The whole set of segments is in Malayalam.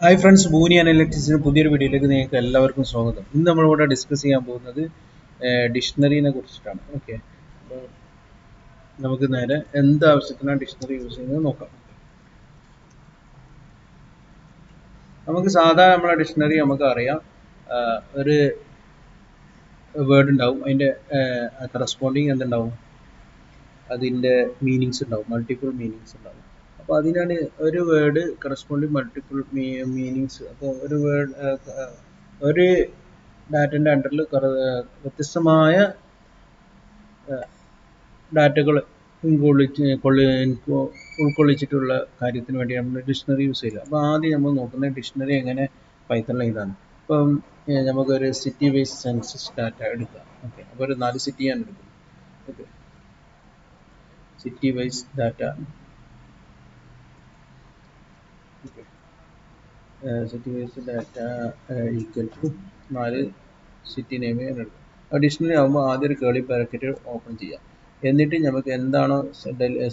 ഹായ് ഫ്രണ്ട്സ്, ഭൂനി അനലിറ്റിക്സിന് പുതിയൊരു വീഡിയോയിലേക്ക് നിങ്ങൾക്ക് എല്ലാവർക്കും സ്വാഗതം. ഇന്ന് നമ്മളിവിടെ ഡിസ്കസ് ചെയ്യാൻ പോകുന്നത് ഡിക്ഷണറിനെ കുറിച്ചിട്ടാണ്. ഓക്കെ, അപ്പോൾ നമുക്ക് നേരെ എന്ത് ആവശ്യത്തിനാണ് ഡിക്ഷണറി യൂസ് ചെയ്യുന്നത് നോക്കാം. നമുക്ക് സാധാരണ നമ്മളെ ഡിക്ഷണറി നമുക്ക് അറിയാം, ഒരു വേർഡ് ഉണ്ടാവും, അതിൻ്റെ കറസ്പോണ്ടിങ് എന്തുണ്ടാവും, അതിൻ്റെ മീനിങ്സ് ഉണ്ടാവും, മൾട്ടിപ്പിൾ മീനിങ്സ് ഉണ്ടാവും. അപ്പോൾ അതിനാണ് ഒരു വേർഡ് കറസ്പോണ്ടിങ് മൾട്ടിപ്പിൾ മീനിങ്സ്. അപ്പോൾ ഒരു വേർഡ് ഒരു ഡാറ്റൻ്റെ അണ്ടറിൽ വ്യത്യസ്തമായ ഡാറ്റകൾ ഉൾക്കൊള്ളിച്ചിട്ടുള്ള കാര്യത്തിന് വേണ്ടി നമ്മൾ ഡിക്ഷണറി യൂസ് ചെയ്യുക. അപ്പോൾ ആദ്യം നമ്മൾ നോക്കുന്നത് ഡിക്ഷണറി എങ്ങനെ പൈത്തണിൽ ഇതാണ്. ഇപ്പം നമുക്കൊരു സിറ്റി വൈസ് സെൻസസ് ഡാറ്റ എടുക്കാം. ഓക്കെ, അപ്പോൾ ഒരു 4 സിറ്റി ഞാൻ എടുക്കും. Okay, city wise data, city wise data equal to 4 city name ഞാൻ എടുക്കും. ഡിക്ഷണറി ആകുമ്പോൾ ആദ്യം ഒരു കേളി ബ്രാക്കറ്റ് ഓപ്പൺ ചെയ്യാം. എന്നിട്ട് നമുക്ക് എന്താണോ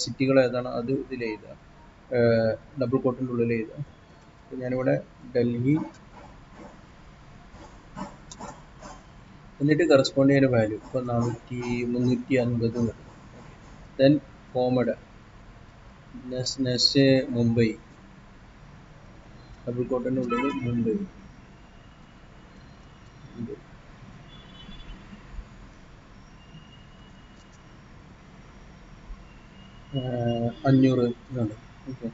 സിറ്റികൾ ഏതാണോ അത് ഇതിൽ എഴുതുക, ഡബിൾ കോട്ടിൻ്റെ ഉള്ളിൽ എഴുതുക. ഞാനിവിടെ ഡൽഹി, എന്നിട്ട് കറസ്പോണ്ട് ചെയ്യുന്ന വാല്യൂ ഇപ്പോൾ 350 വരും. ദെൻ കോമഡ്, നെക്സ്റ്റ് മുംബൈ, ഡബിൾ കോട്ടിൻ്റെ ഉള്ളിൽ മുംബൈ, 500 ഇതാണ്. ഓക്കെ,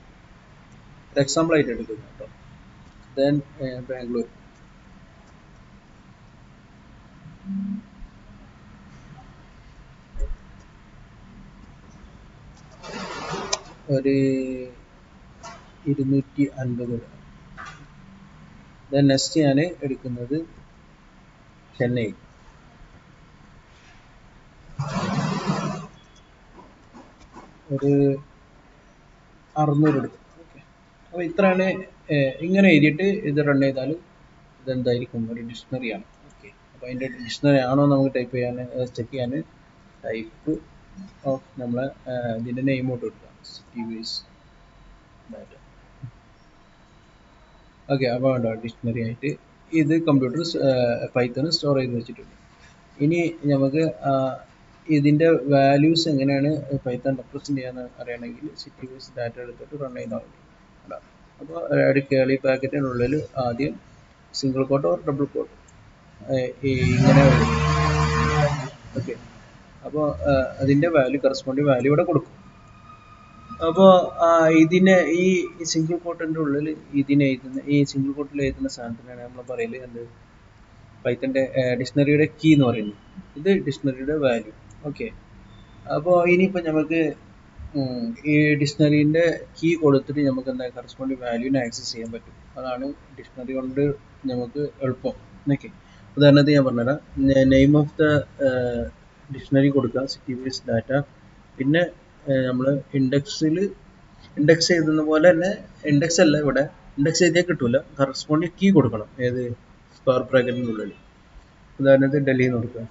ഒരു എക്സാമ്പിൾ ആയിട്ട് എടുക്കുന്നു കേട്ടോ. ദെൻ ബാംഗ്ലൂർ, ഒരു 250 വരും. ദെൻ നെക്സ്റ്റ് ഞാൻ എടുക്കുന്നത് ചെന്നൈ, ഒരു 600 എടുക്കും. ഓക്കെ, അപ്പോൾ ഇത്രയാണ്. ഇങ്ങനെ എഴുതിയിട്ട് ഇത് റൺ ചെയ്താൽ ഇതെന്തായിരിക്കും, ഒരു ഡിക്ഷണറിയാണ്. ഓക്കെ, അപ്പോൾ അതിൻ്റെ ഡിക്ഷണറി ആണോ നമുക്ക് ടൈപ്പ് ചെയ്യാൻ ചെക്ക് ചെയ്യാൻ ടൈപ്പ് ഓഫ് നമ്മളെ ഇതിൻ്റെ നെയിം ഔട്ട് കൊടുക്കുക, സിറ്റി വൈസ് ഡാറ്റ. ഓക്കെ, അപ്പോൾ ഉണ്ടോ ഡിക്ഷണറി ആയിട്ട് ഇത് കമ്പ്യൂട്ടർ പൈത്തൺ സ്റ്റോർ ചെയ്ത് വെച്ചിട്ടുണ്ട്. ഇനി നമുക്ക് ഇതിൻ്റെ വാല്യൂസ് എങ്ങനെയാണ് പൈത്തൺ റെപ്രസെൻറ്റ് ചെയ്യാന്ന് അറിയണമെങ്കിൽ സിറ്റി വൈസ് ഡാറ്റ എടുത്തിട്ട് റൺ ചെയ്താൽ മതി. അപ്പോൾ ഒരു കേളി പാക്കറ്റിനുള്ളിൽ ആദ്യം single quote or double quote ഇങ്ങനെ വരും. ഓക്കെ, അപ്പോൾ അതിൻ്റെ വാല്യൂ കറസ്പോണ്ടിങ് വാല്യൂ ഇവിടെ കൊടുക്കും. അപ്പോൾ ഇതിനെ ഈ സിംഗിൾ കോട്ടിൻ്റെ ഉള്ളിൽ ഇതിനെ എഴുതുന്ന ഈ സിംഗിൾ കോട്ടിൽ എഴുതുന്ന സാധനത്തിനാണ് നമ്മൾ പറയല് എന്ത്, പൈത്തൻ്റെ ഡിക്ഷണറിയുടെ കീ എന്ന് പറയുന്നത്. ഇത് ഡിക്ഷണറിയുടെ വാല്യൂ. ഓക്കെ, അപ്പോൾ ഇനിയിപ്പോൾ നമുക്ക് ഈ ഡിക്ഷണറിൻ്റെ കീ കൊടുത്തിട്ട് നമുക്ക് എന്താ കറസ്പോണ്ടിങ് വാല്യൂവിനെ ആക്സസ് ചെയ്യാൻ പറ്റും. അതാണ് ഡിക്ഷണറി കൊണ്ട് നമുക്ക് എളുപ്പം. ഓക്കെ, ഉദാഹരണത്തിന് ഞാൻ പറഞ്ഞുതരാം. നെയിം ഓഫ് ദ ഡിക്ഷണറി കൊടുക്കുക, സിറ്റി വൈസ് ഡാറ്റ. പിന്നെ നമ്മൾ ഇൻഡെക്സ് എഴുതുന്ന പോലെ തന്നെ, ഇൻഡെക്സ് അല്ല ഇവിടെ, ഇൻഡെക്സ് എഴുതിയാൽ കിട്ടൂല, കറസ്പോണ്ടിങ് കീ കൊടുക്കണം. ഏത് സ്ക്വയർ ബ്രാക്കറ്റിൻ്റെ ഉള്ളിൽ. ഉദാഹരണത്തിന് ഡൽഹി എന്ന് കൊടുക്കുക.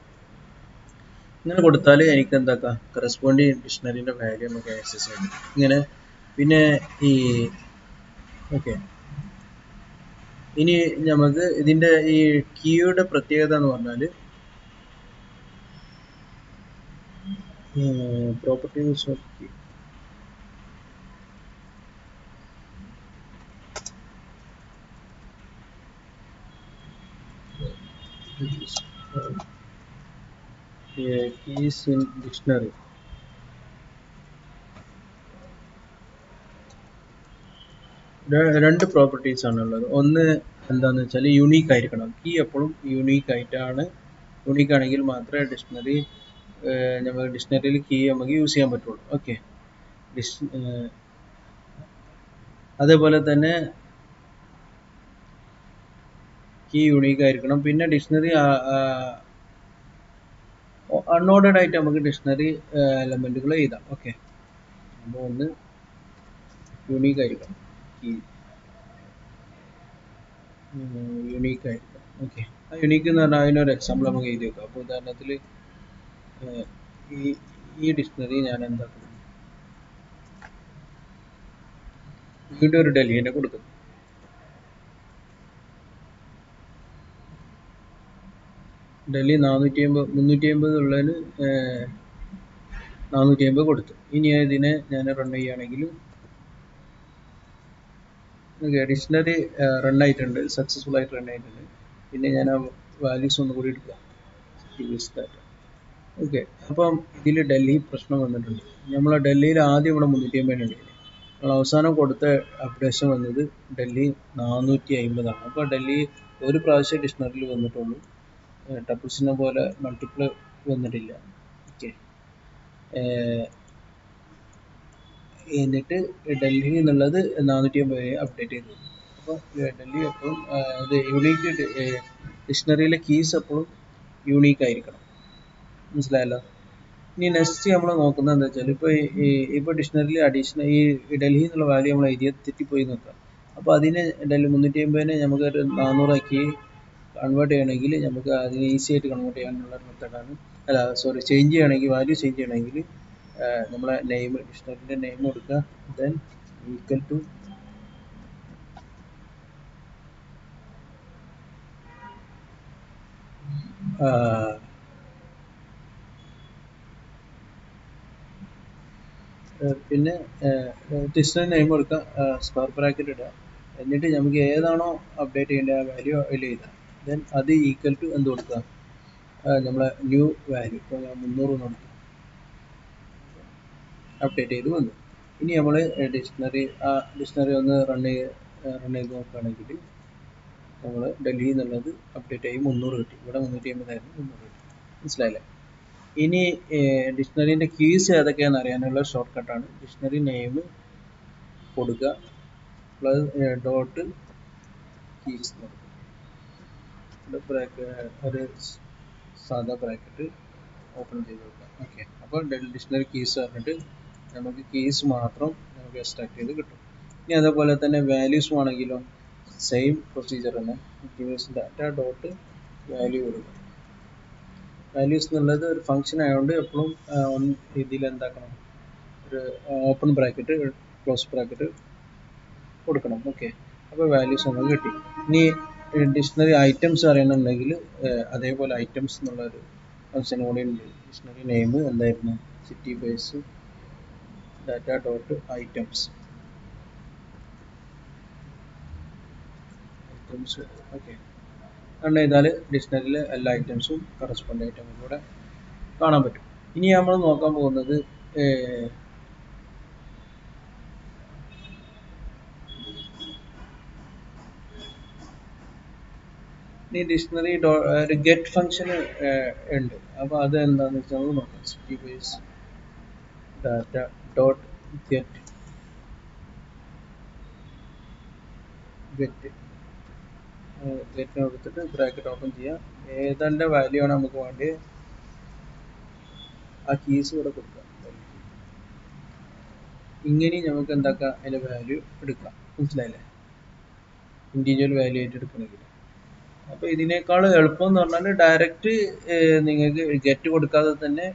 ഇങ്ങനെ കൊടുത്താൽ എനിക്ക് എന്താക്കാം, കറസ്പോണ്ടിങ് ഡിക്ഷണറിൻ്റെ വാല്യൂ നമുക്ക് ആക്സസ് ചെയ്യാൻ പറ്റും. ഇങ്ങനെ പിന്നെ ഈ ഓക്കെ, ഇനി നമുക്ക് ഇതിൻ്റെ ഈ കീയുടെ പ്രത്യേകത എന്ന് പറഞ്ഞാൽ properties of key. keys in dictionary. രണ്ട് പ്രോപ്പർട്ടീസ് ആണുള്ളത്. ഒന്ന് എന്താണെന്ന് വെച്ചാൽ യുണീക്ക് ആയിരിക്കണം. കീ എപ്പോഴും യുണീക്ക് ആയിട്ടാണ്, യുണീക്ക് ആണെങ്കിൽ മാത്രമേ നമ്മൾ ഡിക്ഷണറിയിൽ കീ നമുക്ക് യൂസ് ചെയ്യാൻ പറ്റുള്ളൂ. ഓക്കെ, അതേപോലെ തന്നെ കീ യുണീക്ക് ആയിരിക്കണം. പിന്നെ ഡിക്ഷണറി അൺഓർഡേഡ് ആയിട്ട് നമുക്ക് ഡിക്ഷണറി എലമെന്റുകൾ എഴുതാം. ഓക്കെ, അപ്പോൾ ഒന്ന് യുണീക്ക് ആയിരിക്കണം, കീ യുണീക്ക് ആയിരിക്കണം. ഓക്കെ, ആ യുണീക്ക് എന്ന് പറഞ്ഞാൽ അതിനൊരു എക്സാമ്പിൾ നമുക്ക് എഴുതി വെക്കാം. അപ്പോൾ ഉദാഹരണത്തിൽ ഈ ഡിക്ഷണറി ഞാൻ എന്താക്കുന്നു, വീണ്ടും ഒരു ഡൽഹിനെ കൊടുക്കുന്നു. ഡൽഹി 350 ഉള്ളതിന് 450 കൊടുത്തു. ഇനി ഇതിനെ ഞാൻ റൺ ചെയ്യുകയാണെങ്കിൽ ഡിക്ഷണറി റൺ ആയിട്ടുണ്ട്, സക്സസ്ഫുൾ ആയിട്ട് റൺ ആയിട്ടുണ്ട്. പിന്നെ ഞാൻ ആ വാല്യൂസ് ഒന്നുകൂടി എടുക്കുക. ഓക്കെ, അപ്പം ഇതിൽ ഡൽഹി പ്രശ്നം വന്നിട്ടുണ്ട്. നമ്മൾ ഡൽഹിയിൽ ആദ്യം ഇവിടെ 350 ഉണ്ട്. നമ്മൾ അവസാനം കൊടുത്ത അപ്ഡേഷൻ വന്നത് ഡൽഹി 450 ആണ്. അപ്പോൾ ഡൽഹി ഒരു പ്രാവശ്യം ഡിക്ഷണറിയിൽ വന്നിട്ടുള്ളൂ, ടപ്പിൾസിനെ പോലെ മൾട്ടിപ്പിൾ വന്നിട്ടില്ല. ഓക്കെ, എന്നിട്ട് ഡൽഹി എന്നുള്ളത് 450 അപ്ഡേറ്റ് ചെയ്തു. അപ്പോൾ ഡൽഹി എപ്പോഴും ഇത് യൂണീക്ക് ഡിക്ഷണറിയിലെ കീസ് എപ്പോഴും യൂണീക്ക് ആയിരിക്കണം. മനസ്സിലായല്ലോ? ഇനി നെക്സ്റ്റ് നമ്മൾ നോക്കുന്നത് എന്താ വെച്ചാൽ, ഇപ്പോൾ ഡിക്ഷണറിയിൽ അഡീഷണൽ ഈ ഡൽഹി എന്നുള്ള വാല്യൂ നമ്മൾ എഴുതിയത് തെറ്റിപ്പോയി നോക്കാം. അപ്പോൾ അതിന് ഡൽഹി 350 നമുക്കൊരു 400 ആക്കി കൺവേർട്ട് ചെയ്യണമെങ്കിൽ നമുക്ക് അതിന് ഈസി ആയിട്ട് കൺവേർട്ട് ചെയ്യാനുള്ള മെത്തേഡാണ്, അല്ല സോറി, ചേഞ്ച് ചെയ്യണമെങ്കിൽ വാല്യൂ ചേഞ്ച് ചെയ്യണമെങ്കിൽ നമ്മളെ നെയിം, ഡിക്ഷണറിൻ്റെ നെയിം കൊടുക്കുക. ദെൻ ഈക്വൽ ടു പിന്നെ ഡിക്ഷണറി നെയിം കൊടുക്കുക, സ്ക്വയർ ബ്രാക്കറ്റ് ഇടുക. എന്നിട്ട് നമുക്ക് ഏതാണോ അപ്ഡേറ്റ് ചെയ്യേണ്ട ആ വാല്യൂ അതിൽ എഴുതാം. ദെൻ അത് ഈക്വൽ ടു എന്ത് കൊടുക്കുക, നമ്മളെ ന്യൂ വാല്യൂ, ഇപ്പോൾ ഞാൻ 300 കൊടുക്കുക, അപ്ഡേറ്റ് ചെയ്ത് വന്നു. ഇനി നമ്മൾ ഡിക്ഷണറി ഒന്ന് റൺ ചെയ്ത് നോക്കുകയാണെങ്കിൽ നമ്മൾ ഡൽഹി എന്നുള്ളത് അപ്ഡേറ്റ് ആയി 300 കിട്ടി. ഇവിടെ 350 ആയിരുന്നു, 300 കിട്ടി. മനസ്സിലായില്ലേ? ഇനി ഡിക്ഷണറിൻ്റെ കീസ് ഏതൊക്കെയാണെന്ന് അറിയാനുള്ള ഷോർട്ട് കട്ടാണ് ഡിക്ഷണറി നെയിം കൊടുക്കുക പ്ലസ് ഡോട്ട് കീസ് ഒരു സാധാ ബ്രാക്കറ്റ് ഓപ്പൺ ചെയ്ത് കൊടുക്കാം. ഓക്കെ, അപ്പോൾ ഡിക്ഷണറി കീസ് പറഞ്ഞിട്ട് നമുക്ക് കീസ് മാത്രം നമുക്ക് എക്സ്ട്രാക്ട് ചെയ്ത് കിട്ടും. ഇനി അതേപോലെ തന്നെ വാല്യൂസ് ആണെങ്കിലോ സെയിം പ്രൊസീജിയർ തന്നെ, ഡാറ്റ ഡോട്ട് വാല്യൂ കൊടുക്കും. വാല്യൂസ് എന്നുള്ളത് ഒരു ഫംഗ്ഷൻ ആയതുകൊണ്ട് എപ്പോഴും ഇതിൽ എന്താക്കണം, ഒരു ഓപ്പൺ ബ്രാക്കറ്റ് ക്ലോസ് ബ്രാക്കറ്റ് കൊടുക്കണം. ഓക്കെ, അപ്പോൾ വാല്യൂസ് നമുക്ക് കിട്ടി. ഇനി ഡിക്ഷണറി ഐറ്റംസ് അറിയണമെന്നുണ്ടെങ്കിൽ അതേപോലെ ഐറ്റംസ് എന്നുള്ളൊരു ഫംഗ്ഷൻ കൂടി ഉണ്ട്. ഡിക്ഷണറി നെയിം എന്തായിരുന്നു, city base data dot items. Okay, run ചെയ്താൽ ഡിക്ഷണറിയിലെ എല്ലാ ഐറ്റംസും കറസ്പോണ്ട് ആയിട്ട് നമുക്കിവിടെ കാണാൻ പറ്റും. ഇനി നമ്മൾ നോക്കാൻ പോകുന്നത് ഈ ഡിക്ഷണറി ഒരു ഗെറ്റ് ഫംഗ്ഷൻ ഉണ്ട്. അപ്പോൾ അത് എന്താണെന്ന് വെച്ചാൽ നമുക്ക് നോക്കാം. City base data dot get ഗെറ്റിന് കൊടുത്തിട്ട് ബ്രാക്കറ്റ് ഓപ്പൺ ചെയ്യാം. ഏതാണ്ട് വാല്യൂ ആണ് നമുക്ക് വേണ്ടി ആ കീസ് ഇവിടെ കൊടുക്കാം. ഇങ്ങനെ നമുക്ക് എന്താക്കാം, അതിൻ്റെ വാല്യൂ എടുക്കാം. മനസ്സിലായില്ലേ? ഇൻഡിവിജ്വൽ വാല്യൂ ആയിട്ട് എടുക്കണമെങ്കിൽ. അപ്പോൾ ഇതിനേക്കാൾ എളുപ്പം എന്ന് പറഞ്ഞാൽ ഡയറക്റ്റ് നിങ്ങൾക്ക് ഗെറ്റ് കൊടുക്കാതെ തന്നെ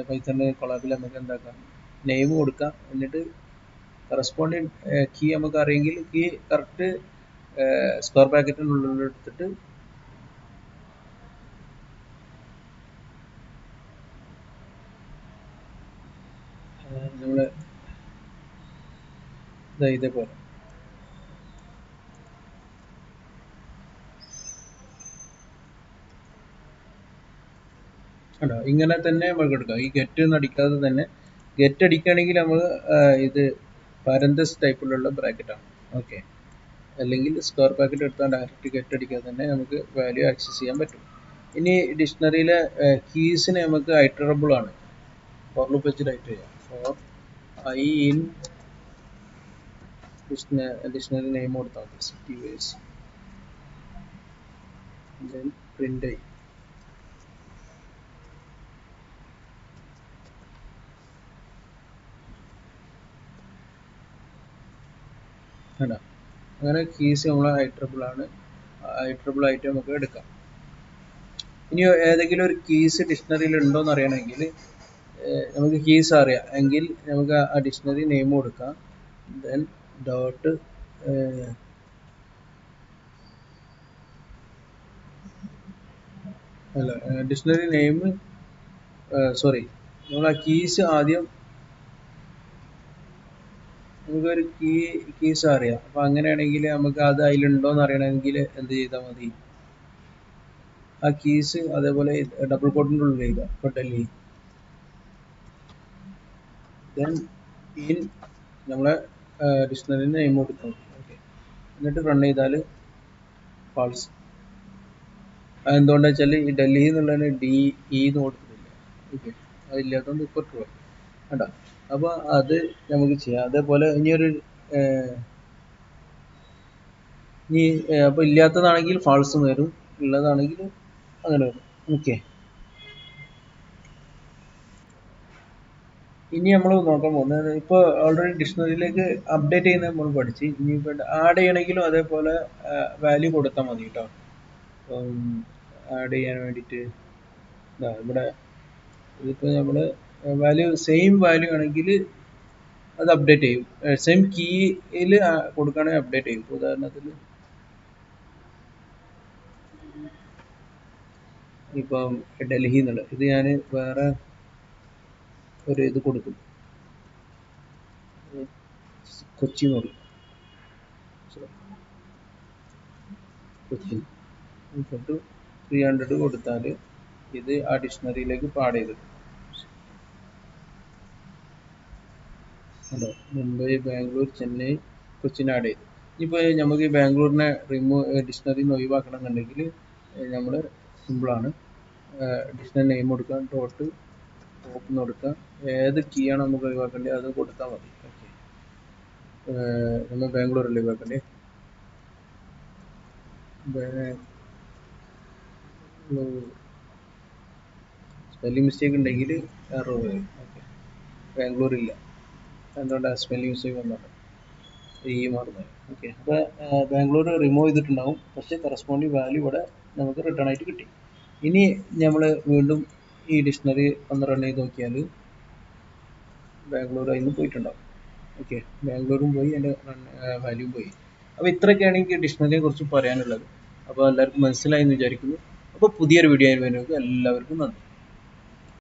പൈത്തണിൻ്റെ കൊളാബിൽ നമുക്ക് എന്താക്കാം, നെയിം കൊടുക്കാം. എന്നിട്ട് കറസ്പോണ്ടിങ് കീ നമുക്ക് അറിയെങ്കിൽ കീ കറക്റ്റ് സ്ക്വയർ ബ്രാക്കറ്റിനുള്ളിൽ എടുത്തിട്ട് നമ്മൾ ഇതേപോലെ കണ്ടോ, ഇങ്ങനെ തന്നെ നമുക്ക് എടുക്കാം. ഈ ഗെറ്റ് ഒന്നും അടിക്കാതെ തന്നെ, ഗെറ്റ് അടിക്കുകയാണെങ്കിൽ നമ്മൾ ഇത് പാരന്തസ് ടൈപ്പിലുള്ള ബ്രാക്കറ്റാണ്. ഓക്കെ, അല്ലെങ്കിൽ സ്ക്വയർ ബ്രാക്കറ്റ് എടുത്താൽ ഡയറക്റ്റ് ഗെറ്റ് അടിക്കാതെ തന്നെ നമുക്ക് വാല്യൂ ആക്സസ് ചെയ്യാൻ പറ്റും. ഇനി ഡിക്ഷണറിയിലെ കീസിന് നമുക്ക് ഐറ്ററബിൾ ആണ്, ഫോർ ലൂപ്പ് വെച്ച് റൈറ്റ് ചെയ്യാം. For i in dictionary name കൊടുത്താൽ മതി, city base then print i. വേണ്ട, അങ്ങനെ കീസ് നമ്മൾ ഐറ്ററബിൾ ആണ്, ഐറ്ററബിൾ ആയിട്ട് നമുക്ക് എടുക്കാം. ഇനി ഏതെങ്കിലും ഒരു കീസ് ഡിക്ഷണറിയിൽ ഉണ്ടോ എന്ന് അറിയണമെങ്കിൽ നമുക്ക് കീസ് അറിയാം എങ്കിൽ നമുക്ക് ആ ഡിക്ഷണറി നെയിം കൊടുക്കാം. ദെൻ ഡോട്ട് അല്ല, ഡിക്ഷണറി നെയിം സോറി, നമ്മൾ ആ കീസ് ആദ്യം നമുക്കൊരു കീസ് അറിയാം. അപ്പൊ അങ്ങനെയാണെങ്കിൽ നമുക്ക് അത് അതിലുണ്ടോ എന്ന് അറിയണമെങ്കിൽ എന്ത് ചെയ്താൽ മതി, ആ കീസ് അതേപോലെ ഡബിൾ കോട്ടിൻ്റെ ഉള്ളിൽ എഴുതാം. ഇപ്പൊ ഡൽഹി ദെൻ ഇൻ നമ്മളെ ഡിക്ഷണറിന് നെയിം കൊടുത്താൽ മതി. ഓക്കെ, എന്നിട്ട് റൺ ചെയ്താൽ ഫാൾസ്. അതെന്തുകൊണ്ടാ വെച്ചാൽ ഈ ഡൽഹി എന്നുള്ളതിന് DE എന്ന് കൊടുത്തിട്ടില്ല. ഓക്കെ, അതില്ലാത്തതുകൊണ്ട് ഇപ്പോൾ ട്രൂ വേണ്ട. അപ്പോൾ അത് നമുക്ക് ചെയ്യാം. അതേപോലെ ഇനിയൊരു ഇനി അപ്പോൾ ഇല്ലാത്തതാണെങ്കിൽ ഫാൾസ് വരും, ഉള്ളതാണെങ്കിൽ അങ്ങനെ വരും. ഓക്കെ, ഇനി നമ്മൾ നോക്കാൻ പോകുന്നത് ഇപ്പോൾ ഓൾറെഡി ഡിക്ഷണറിയിലേക്ക് അപ്ഡേറ്റ് ചെയ്യുന്നത് നമ്മൾ പഠിച്ച്. ഇനിയിപ്പോൾ ആഡ് ചെയ്യണമെങ്കിലും അതേപോലെ വാല്യൂ കൊടുത്താൽ മതി കേട്ടോ. ആഡ് ചെയ്യാൻ വേണ്ടിയിട്ട് ഇവിടെ ഇതിപ്പോൾ നമ്മൾ വാല്യൂ സെയിം വാല്യൂ ആണെങ്കിൽ അത് അപ്ഡേറ്റ് ചെയ്യും. സെയിം കീയിൽ കൊടുക്കുകയാണെങ്കിൽ അപ്ഡേറ്റ് ചെയ്യും. ഉദാഹരണത്തിന് ഇപ്പം ഡൽഹി എന്നുള്ളത് ഇത് ഞാൻ വേറെ ഒരു ഇത് കൊടുക്കും, കൊച്ചി എന്ന് കൊടുക്കും. കൊച്ചി ഇട്ട് 300 കൊടുത്താൽ ഇത് ആ ഡിക്ഷണറിയിലേക്ക് ആഡ് ചെയ്തിട്ടുണ്ട്. ഹലോ, മുംബൈ, ബാംഗ്ലൂർ, ചെന്നൈ, കൊച്ചിൻ ആഡ് ചെയ്തു. ഇപ്പോൾ നമുക്ക് ഈ ബാംഗ്ലൂരിനെ ഡിക്ഷണറിയിൽ നിന്ന് ഒഴിവാക്കണം എന്നുണ്ടെങ്കിൽ നമ്മൾ സിമ്പിളാണ്. ഡിക്ഷണറി നെയിം കൊടുക്കുക, ഡോട്ട് ഓപ്പൺ കൊടുക്കുക, ഏത് കീ ആണ് നമുക്ക് ഒഴിവാക്കേണ്ടത് അത് കൊടുത്താൽ മതി. ഓക്കെ, നമ്മൾ ബാംഗ്ലൂരല്ലേ ഒഴിവാക്കേണ്ടത്. സ്പെല്ലിംഗ് മിസ്റ്റേക്ക് ഉണ്ടെങ്കിൽ എറർ വരും. ഓക്കെ, ബാംഗ്ലൂർ ഇല്ല, എന്തുകൊണ്ടാണ് സ്പെല്ലിംഗ് മിസ്റ്റേക്ക് വന്നത്, ഈ മാറുന്നത്. ഓക്കെ, അപ്പോൾ ബാംഗ്ലൂർ റിമൂവ് ചെയ്തിട്ടുണ്ടാവും, പക്ഷേ കറസ്പോണ്ടിങ് വാല്യൂ ഇവിടെ നമുക്ക് റിട്ടേൺ ആയിട്ട് കിട്ടി. ഇനി നമ്മൾ വീണ്ടും ഈ ഡിക്ഷണറി ഒന്ന് റൺ ചെയ്ത് നോക്കിയാൽ ബാംഗ്ലൂർ അതിൽ നിന്ന് പോയിട്ടുണ്ടാവും. ഓക്കെ, ബാംഗ്ലൂരും പോയി, എൻ്റെ വാല്യൂ പോയി. അപ്പോൾ ഇത്രയൊക്കെയാണ് എനിക്ക് ഡിക്ഷണറിയെ കുറിച്ച് പറയാനുള്ളത്. അപ്പോൾ എല്ലാവർക്കും മനസ്സിലായി എന്ന് വിചാരിക്കുന്നു. അപ്പോൾ പുതിയൊരു വീഡിയോ ആയി വരുന്നത് എല്ലാവർക്കും നന്ദി.